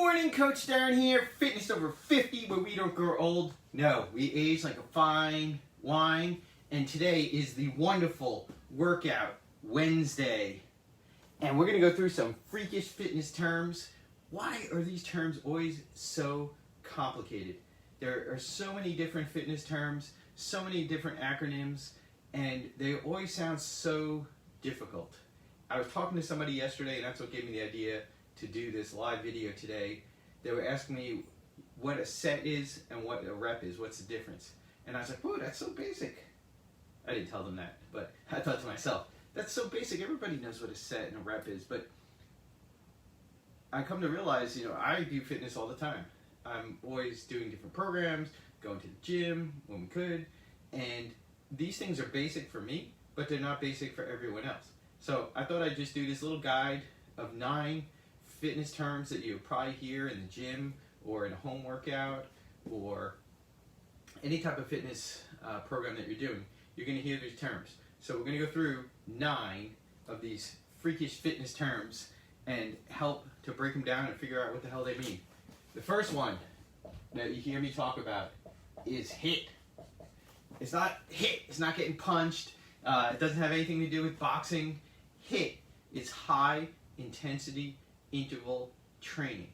morning, Coach Darren here. Fitness over 50, where we don't grow old. No, we age like a fine wine. And today is the wonderful Workout Wednesday. And we're going to go through some freakish fitness terms. Why are these terms always so complicated? There are so many different fitness terms, so many different acronyms, and they always sound so difficult. I was talking to somebody yesterday, and that's what gave me the idea to do this live video today. They were asking me what a set is and what a rep is. What's the difference? And I was like, "Whoa, that's so basic." I didn't tell them that, but I thought to myself, that's so basic. Everybody knows what a set and a rep is. But I come to realize, I do fitness all the time. I'm always doing different programs, going to the gym when we could, and these things are basic for me, but they're not basic for everyone else. So I thought I'd just do this little guide of 9 fitness terms that you'll probably hear in the gym or in a home workout or any type of fitness program that you're doing. You're going to hear these terms. So we're going to go through 9 of these freakish fitness terms and help to break them down and figure out what the hell they mean. The first one that you hear me talk about is HIIT. It's not HIIT. It's not getting punched. It doesn't have anything to do with boxing. HIIT is high intensity interval training.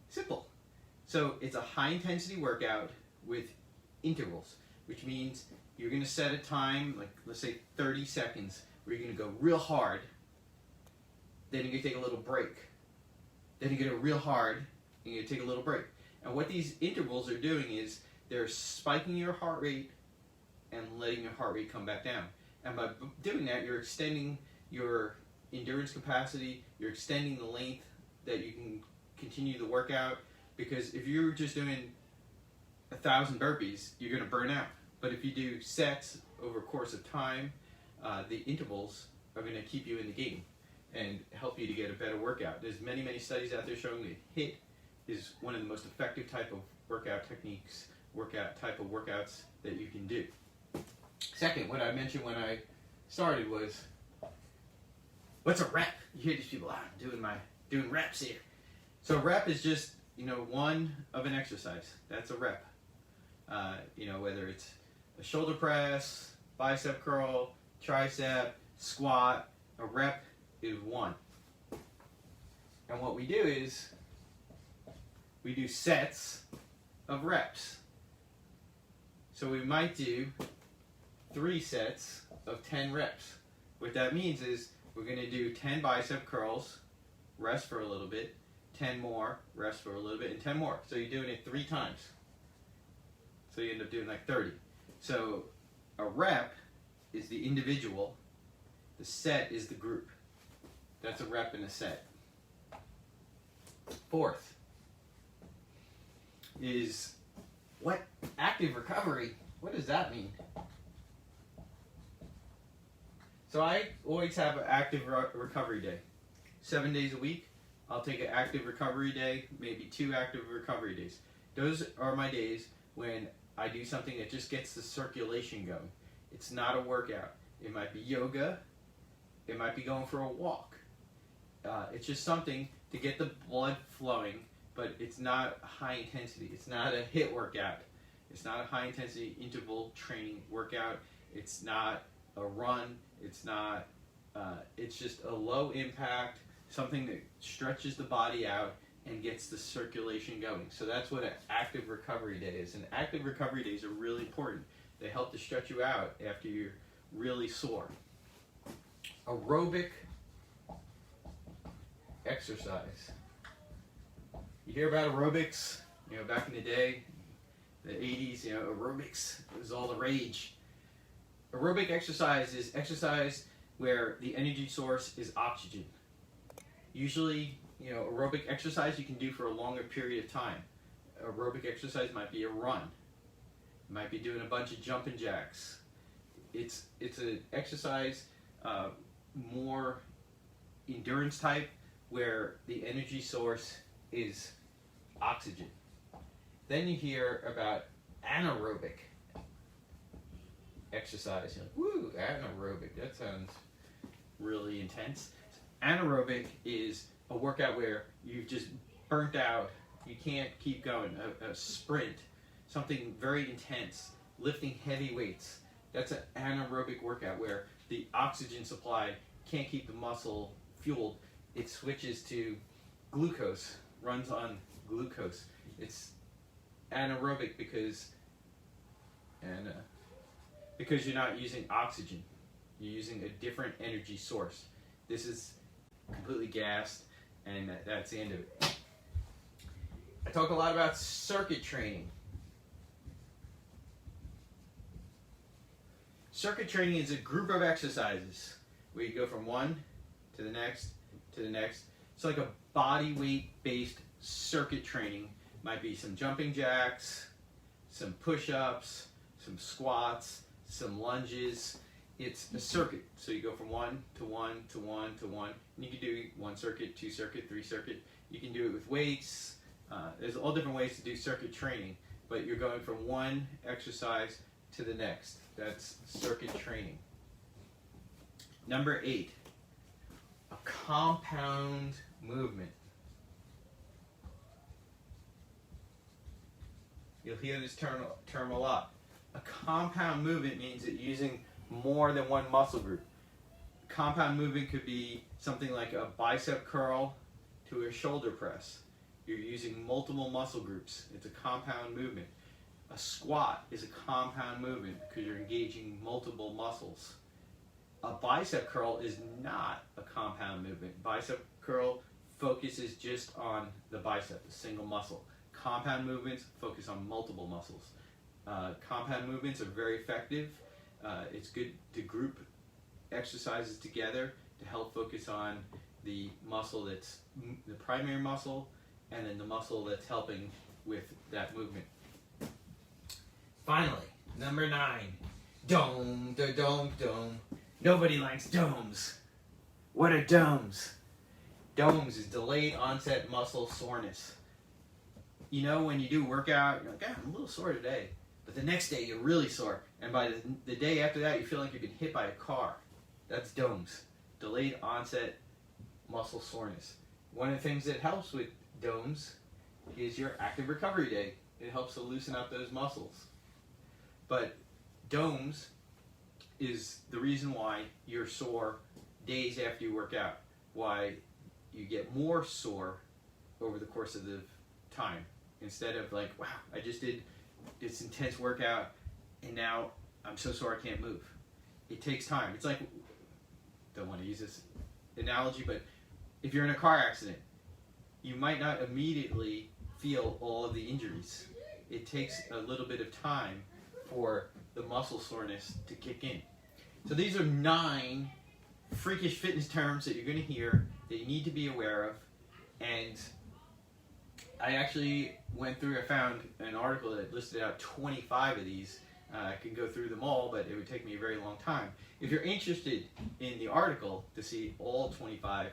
Simple. So it's a high intensity workout with intervals, which means you're going to set a time, like let's say 30 seconds, where you're going to go real hard, then you're going to take a little break. Then you're going to go real hard, and you're going to take a little break. And what these intervals are doing is they're spiking your heart rate and letting your heart rate come back down. And by doing that, you're extending your endurance capacity, you're extending the length that you can continue the workout, because if you're just doing 1,000 burpees, you're going to burn out. But if you do sets over a course of time, the intervals are going to keep you in the game and help you to get a better workout. There's many studies out there showing that HIIT is one of the most effective type of workout techniques, type of workouts that you can do. Second, what I mentioned when I started was, what's a rep? You hear these people, I'm doing reps here. So a rep is just, one of an exercise. That's a rep. Whether it's a shoulder press, bicep curl, tricep, squat, a rep is 1. And what we do is, we do sets of reps. So we might do 3 sets of 10 reps. What that means is we're going to do 10 bicep curls, rest for a little bit, 10 more, rest for a little bit, and 10 more. So you're doing it 3 times. So you end up doing like 30. So a rep is the individual, the set is the group. That's a rep and a set. Fourth is what active recovery. What does that mean? So I always have an active recovery day. 7 days a week, I'll take an active recovery day, maybe 2 active recovery days. Those are my days when I do something that just gets the circulation going. It's not a workout. It might be yoga. It might be going for a walk. It's just something to get the blood flowing, but it's not high intensity. It's not a HIIT workout. It's not a high intensity interval training workout. It's not a run. It's not, it's just a low impact, something that stretches the body out and gets the circulation going. So that's what an active recovery day is. And active recovery days are really important. They help to stretch you out after you're really sore. Aerobic exercise. You hear about aerobics, back in the day, the 80s, aerobics was all the rage. Aerobic exercise is exercise where the energy source is oxygen. Usually, aerobic exercise you can do for a longer period of time. Aerobic exercise might be a run. It might be doing a bunch of jumping jacks. It's an exercise more endurance type where the energy source is oxygen. Then you hear about anaerobic exercise. You're like, woo, anaerobic, that sounds really intense. Anaerobic is a workout where you've just burnt out. You can't keep going. A sprint, something very intense, lifting heavy weights. That's an anaerobic workout where the oxygen supply can't keep the muscle fueled. It switches to glucose, runs on glucose. It's anaerobic because you're not using oxygen. You're using a different energy source. This is completely gassed, and that's the end of it. I talk a lot about circuit training. Circuit training is a group of exercises where you go from one to the next to the next. It's like a body weight based circuit training. Might be some jumping jacks, some push-ups, some squats, some lunges. It's a circuit, so you go from one to one to one to one. And you can do one circuit, two circuit, three circuit. You can do it with weights. There's all different ways to do circuit training, but you're going from one exercise to the next. That's circuit training. Number 8, a compound movement. You'll hear this term a lot. A compound movement means that you're using more than one muscle group. Compound movement could be something like a bicep curl to a shoulder press. You're using multiple muscle groups. It's a compound movement. A squat is a compound movement because you're engaging multiple muscles. A bicep curl is not a compound movement. Bicep curl focuses just on the bicep, a single muscle. Compound movements focus on multiple muscles. Compound movements are very effective. It's good to group exercises together to help focus on the muscle that's the primary muscle and then the muscle that's helping with that movement. Finally, number 9, dome, da dome, dome. Nobody likes domes. What are domes? Domes is delayed onset muscle soreness. You know, when you do a workout, you're like, I'm a little sore today. But the next day, you're really sore. And by the day after that, you feel like you've been hit by a car. That's DOMS, delayed onset muscle soreness. One of the things that helps with DOMS is your active recovery day. It helps to loosen up those muscles. But DOMS is the reason why you're sore days after you work out, why you get more sore over the course of the time. Instead of like, wow, I just did this intense workout and now I'm so sore I can't move. It takes time. It's like, don't want to use this analogy, but if you're in a car accident, you might not immediately feel all of the injuries. It takes a little bit of time for the muscle soreness to kick in. So these are 9 freakish fitness terms that you're going to hear that you need to be aware of. And I actually went through, I found an article that listed out 25 of these. I can go through them all, but it would take me a very long time. If you're interested in the article to see all 25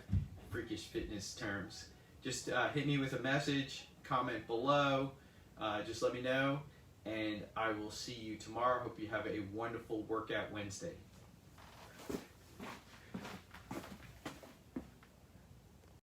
freakish fitness terms, just hit me with a message, comment below, just let me know, and I will see you tomorrow. Hope you have a wonderful workout Wednesday.